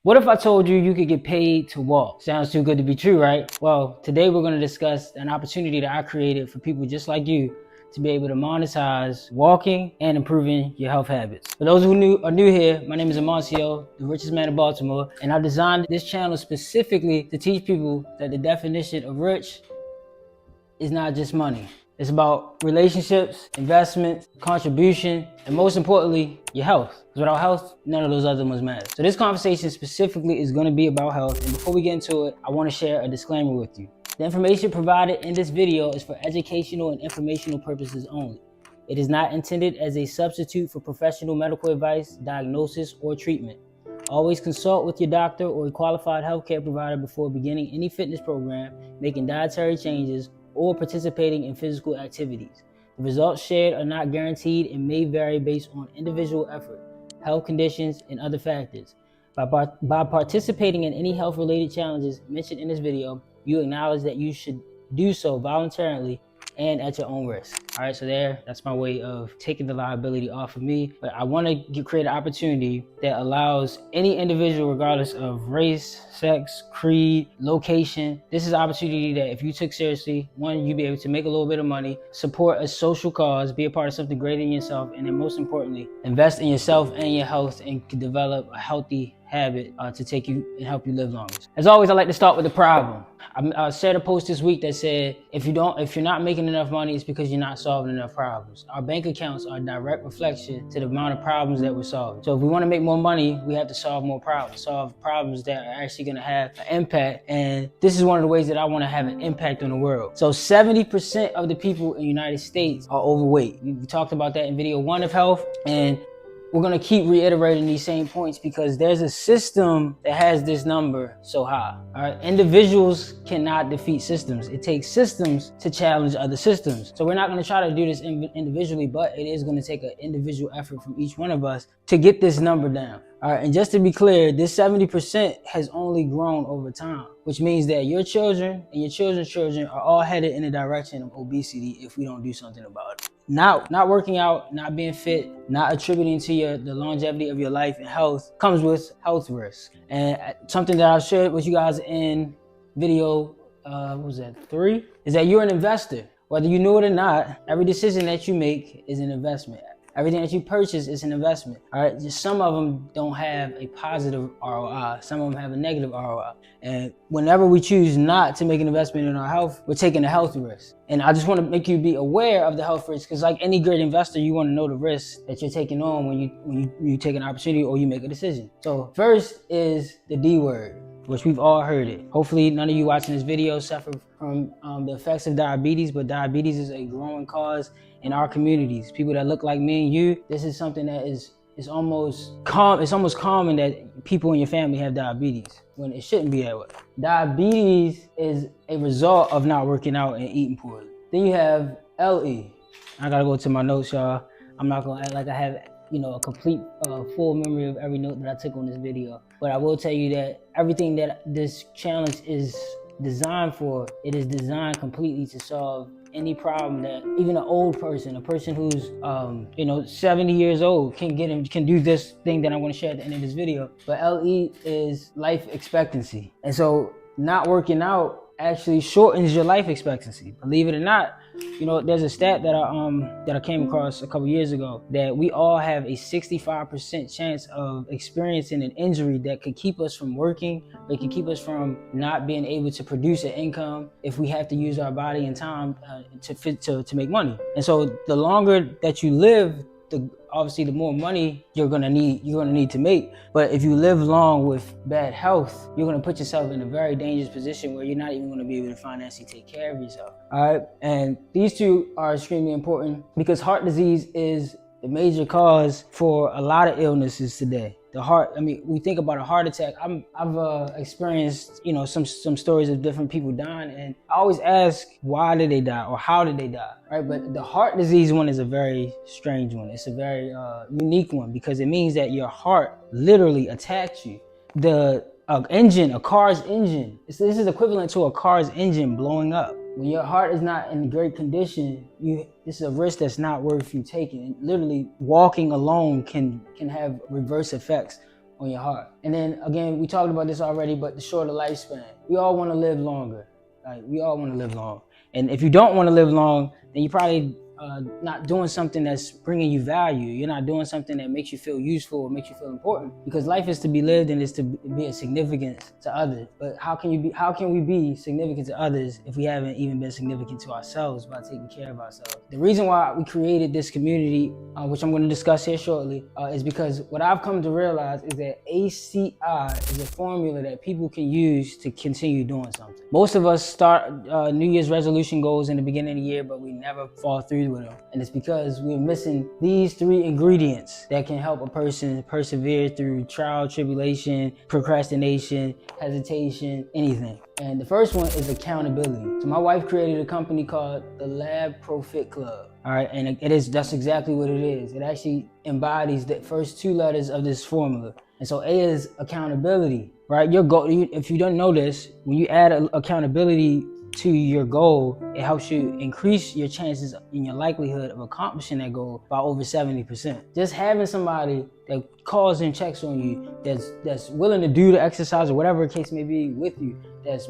What if I told you you could get paid to walk? Sounds too good to be true, right? Well, today we're going to discuss an opportunity that I created for people just like you to be able to monetize walking and improving your health habits. For those who are new here, my name is Amancio, the richest man in Baltimore, and I've designed this channel specifically to teach people that the definition of rich is not just money. It's about relationships, investments, contribution, and most importantly, your health. Because without health, none of those other ones matter. So this conversation specifically is going to be about health. And before we get into it, I want to share a disclaimer with you. The information provided in this video is for educational and informational purposes only. It is not intended as a substitute for professional medical advice, diagnosis, or treatment. Always consult with your doctor or a qualified healthcare provider before beginning any fitness program, making dietary changes, or participating in physical activities. The results shared are not guaranteed and may vary based on individual effort, health conditions, and other factors. By participating in any health-related challenges mentioned in this video, you acknowledge that you should do so voluntarily and at your own risk. All right, so that's my way of taking the liability off of me. But I want to create an opportunity that allows any individual, regardless of race, sex, creed, location. This is an opportunity that if you took seriously, one, you'd be able to make a little bit of money, support a social cause, be a part of something greater than yourself, and then most importantly, invest in yourself and your health and develop a healthy habit to take you and help you live longer. As always, I like to start with the problem. I shared a post this week that said, if you're not making enough money, it's because you're not solving enough problems. Our bank accounts are a direct reflection to the amount of problems that we're solving. So if we want to make more money, we have to solve more problems, solve problems that are actually going to have an impact. And this is one of the ways that I want to have an impact on the world. So 70% of the people in the United States are overweight. We talked about that in video 1 of health, and we're going to keep reiterating these same points because there's a system that has this number so high. All right? Individuals cannot defeat systems. It takes systems to challenge other systems. So we're not going to try to do this individually, but it is going to take an individual effort from each one of us to get this number down. All right, and just to be clear, this 70% has only grown over time, which means that your children and your children's children are all headed in the direction of obesity if we don't do something about it. Not working out, not being fit, not attributing to the longevity of your life and health comes with health risks. And something that I shared with you guys in video, 3, is that you're an investor. Whether you know it or not, every decision that you make is an investment. Everything that you purchase is an investment. All right, just some of them don't have a positive ROI. Some of them have a negative ROI. And whenever we choose not to make an investment in our health, we're taking a health risk. And I just want to make you be aware of the health risk, because like any great investor, you want to know the risks that you're taking on when you take an opportunity or you make a decision. So first is the D word, which we've all heard it. Hopefully none of you watching this video suffer from the effects of diabetes, but diabetes is a growing cause in our communities. People that look like me and you, this is something that is almost common that people in your family have diabetes, when it shouldn't be that way. Diabetes is a result of not working out and eating poorly. Then you have LE. I gotta go to my notes, y'all. I'm not gonna act like I have a complete full memory of every note that I took on this video. But I will tell you that everything that this challenge is designed for, it is designed completely to solve any problem that even an old person, a person who's 70 years old can do this thing that I'm going to share at the end of this video. But LE is life expectancy. And so not working out actually shortens your life expectancy. Believe it or not, there's a stat that I came across a couple years ago, that we all have a 65% chance of experiencing an injury that could keep us from working, that could keep us from not being able to produce an income if we have to use our body and time to make money. And so the longer that you live, obviously the more money you're gonna need to make. But if you live long with bad health, you're gonna put yourself in a very dangerous position where you're not even gonna be able to financially take care of yourself. All right, and these two are extremely important because heart disease is the major cause for a lot of illnesses today. The heart, we think about a heart attack. I've experienced, some stories of different people dying, and I always ask, why did they die or how did they die, right? But the heart disease one is a very strange one. It's a very unique one because it means that your heart literally attacks you. A car's engine, this is equivalent to a car's engine blowing up. When your heart is not in great condition, this is a risk that's not worth you taking. And literally walking alone can have reverse effects on your heart. And then again, we talked about this already, but the shorter lifespan. We all want to live longer. Like, we all want to live long. And if you don't want to live long, then you probably not doing something that's bringing you value. You're not doing something that makes you feel useful or makes you feel important. Because life is to be lived and is to be a significance to others. But how can we be significant to others if we haven't even been significant to ourselves by taking care of ourselves? The reason why we created this community, which I'm going to discuss here shortly, is because what I've come to realize is that ACI is a formula that people can use to continue doing something. Most of us start New Year's resolution goals in the beginning of the year, but we never fall through with them. And it's because we're missing these 3 ingredients that can help a person persevere through trial, tribulation, procrastination, hesitation, anything. And the first one is accountability. So my wife created a company called the Lab Pro Fit Club. All right, and that's exactly what it is. It actually embodies the first 2 letters of this formula. And so A is accountability, right? Your goal, if you don't know this, when you add accountability to your goal, it helps you increase your chances and your likelihood of accomplishing that goal by over 70%. Just having somebody that calls and checks on you, that's willing to do the exercise or whatever the case may be with you, that's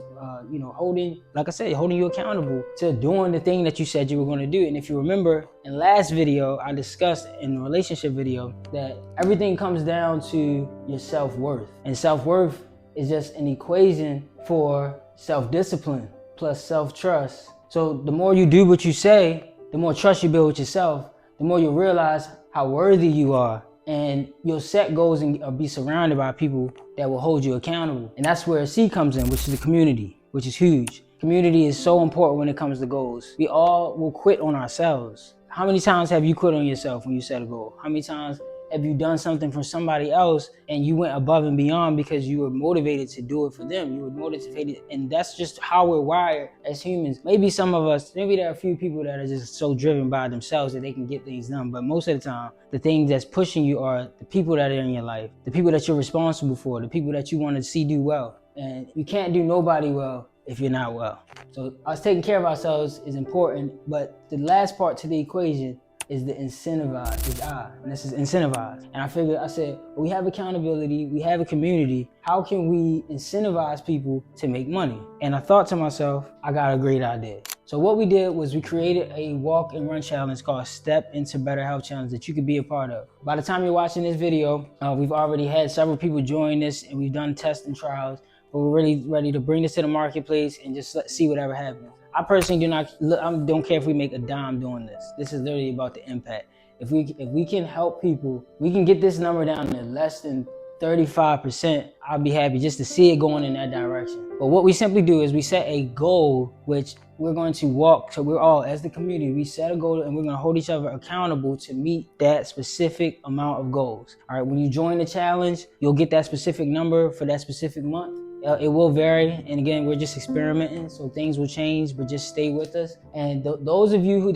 holding, like I said, holding you accountable to doing the thing that you said you were going to do. And if you remember in last video, I discussed in the relationship video that everything comes down to your self-worth. And self-worth is just an equation for self-discipline plus self-trust. So the more you do what you say, the more trust you build with yourself, the more you'll realize how worthy you are. And you'll set goals and be surrounded by people that will hold you accountable. And that's where C comes in, which is the community, which is huge. Community is so important when it comes to goals. We all will quit on ourselves. How many times have you quit on yourself when you set a goal? How many times have you done something for somebody else and you went above and beyond because you were motivated to do it for them? You were motivated, and that's just how we're wired as humans. Maybe some of us, maybe there are a few people that are just so driven by themselves that they can get things done. But most of the time, the things that's pushing you are the people that are in your life, the people that you're responsible for, the people that you want to see do well. And you can't do nobody well if you're not well. So us taking care of ourselves is important, but the last part to the equation is the incentivize, is I, and this is incentivize. And I said, well, we have accountability, we have a community, how can we incentivize people to make money? And I thought to myself, I got a great idea. So what we did was we created a walk and run challenge called Step Into Better Health Challenge that you could be a part of. By the time you're watching this video, we've already had several people join this and we've done tests and trials, but we're really ready to bring this to the marketplace and just see whatever happens. I personally don't care if we make a dime doing this. This is literally about the impact. If we can help people, we can get this number down to less than 35%, I'll be happy just to see it going in that direction. But what we simply do is we set a goal, which we're going to walk. So we're all, as the community, we set a goal and we're going to hold each other accountable to meet that specific amount of goals. All right, when you join the challenge, you'll get that specific number for that specific month. It will vary, and again, we're just experimenting, so things will change, but just stay with us. And those of you who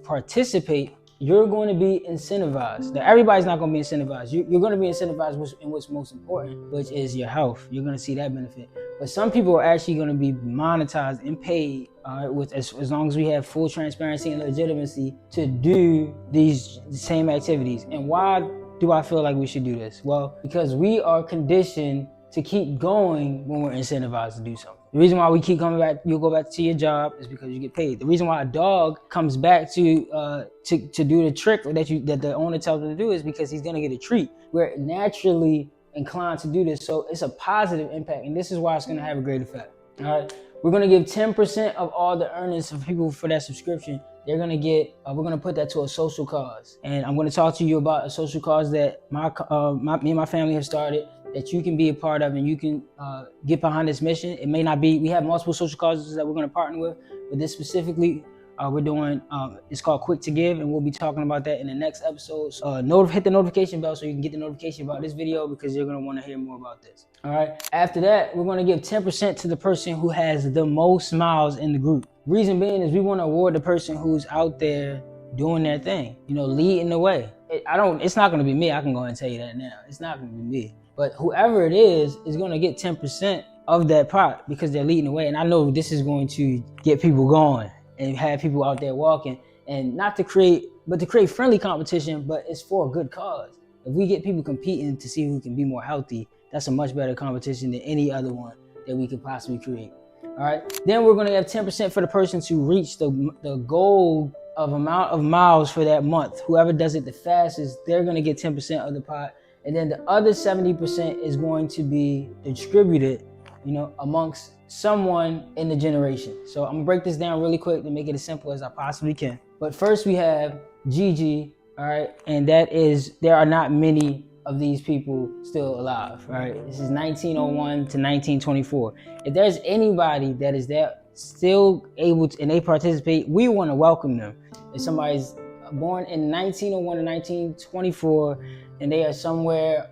participate, you're going to be incentivized. Now, everybody's not going to be incentivized. You're going to be incentivized in what's most important, which is your health. You're going to see that benefit. But some people are actually going to be monetized and paid as long as we have full transparency and legitimacy to do these same activities. And why do I feel like we should do this? Well, because we are conditioned to keep going when we're incentivized to do something. The reason why we keep coming back, you'll go back to your job, is because you get paid. The reason why a dog comes back to do the trick that the owner tells him to do is because he's gonna get a treat. We're naturally inclined to do this, so it's a positive impact, and this is why it's gonna have a great effect. All right, we're gonna give 10% of all the earnings of people for that subscription. They're gonna get. We're gonna put that to a social cause, and I'm gonna talk to you about a social cause that me and my family have started, that you can be a part of, and you can get behind this mission. It may not be, we have multiple social causes that we're going to partner with, but this specifically we're doing, it's called Quick to Give, and we'll be talking about that in the next episode. So, hit the notification bell so you can get the notification about this video, because you're going to want to hear more about this. All right. After that, we're going to give 10% to the person who has the most smiles in the group. Reason being is we want to award the person who's out there doing their thing, leading the way. It's not going to be me. I can go ahead and tell you that now. It's not going to be me. But whoever it is going to get 10% of that pot because they're leading the way. And I know this is going to get people going and have people out there walking, and but to create friendly competition, but it's for a good cause. if we get people competing to see who can be more healthy, that's a much better competition than any other one that we could possibly create. All right. Then we're going to have 10% for the person to reach the goal of amount of miles for that month. Whoever does it the fastest, they're going to get 10% of the pot. And then the other 70% is going to be distributed, amongst someone in the generation. So I'm gonna break this down really quick to make it as simple as I possibly can. But first we have Gigi, all right? And that is, there are not many of these people still alive, all right? This is 1901 to 1924. If there's anybody that is still able to, and they participate, we want to welcome them. If somebody's born in 1901 to 1924 and they are somewhere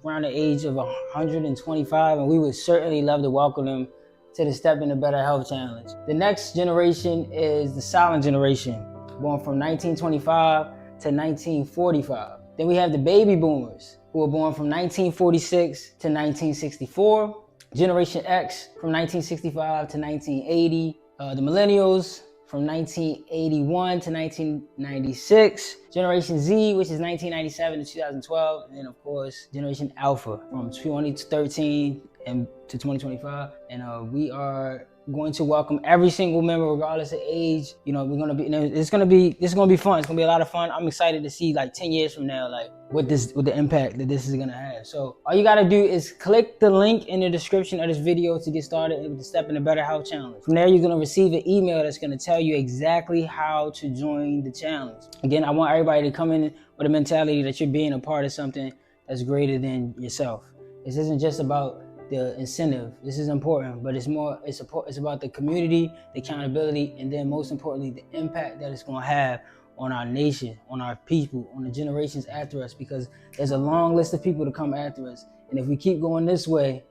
around the age of 125, and we would certainly love to welcome them to the Step Into Better Health Challenge. The next generation is the silent generation, born from 1925 to 1945. Then we have the baby boomers, who were born from 1946 to 1964. Generation X from 1965 to 1980. The millennials from 1981 to 1996. Generation Z, which is 1997 to 2012. And then, of course, Generation Alpha from 2013 and to 2025. And we are going to welcome every single member, regardless of age. We're gonna be. This is gonna be fun. It's gonna be a lot of fun. I'm excited to see, like, 10 years from now, like what the impact that this is gonna have. So all you gotta do is click the link in the description of this video to get started with the Step Into Better Health Challenge. From there, you're gonna receive an email that's gonna tell you exactly how to join the challenge. Again, I want everybody to come in with a mentality that you're being a part of something that's greater than yourself. This isn't just about the incentive. This is important, but it's about the community, the accountability, and then most importantly, the impact that it's gonna have on our nation, on our people, on the generations after us, because there's a long list of people to come after us. And if we keep going this way,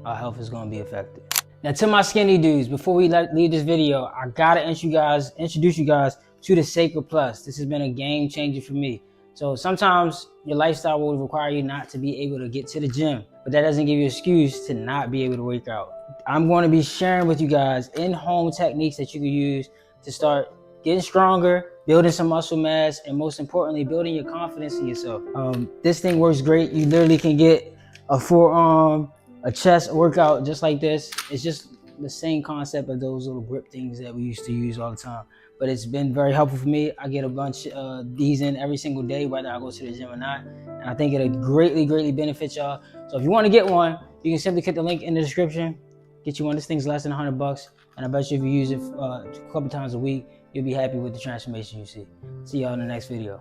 our health is gonna be affected. Now, to my skinny dudes, before we leave this video, I gotta introduce you guys to the Sacred Plus. This has been a game changer for me. So sometimes your lifestyle will require you not to be able to get to the gym, but that doesn't give you an excuse to not be able to work out. I'm going to be sharing with you guys in-home techniques that you can use to start getting stronger, building some muscle mass, and most importantly, building your confidence in yourself. This thing works great. You literally can get a forearm, a chest workout just like this. It's just the same concept of those little grip things that we used to use all the time. But it's been very helpful for me. I get a bunch of these in every single day, whether I go to the gym or not. And I think it'll greatly, greatly benefit y'all. So if you want to get one, you can simply click the link in the description. Get you one. This thing's less than $100. And I bet you if you use it a couple times a week, you'll be happy with the transformation you see. See y'all in the next video.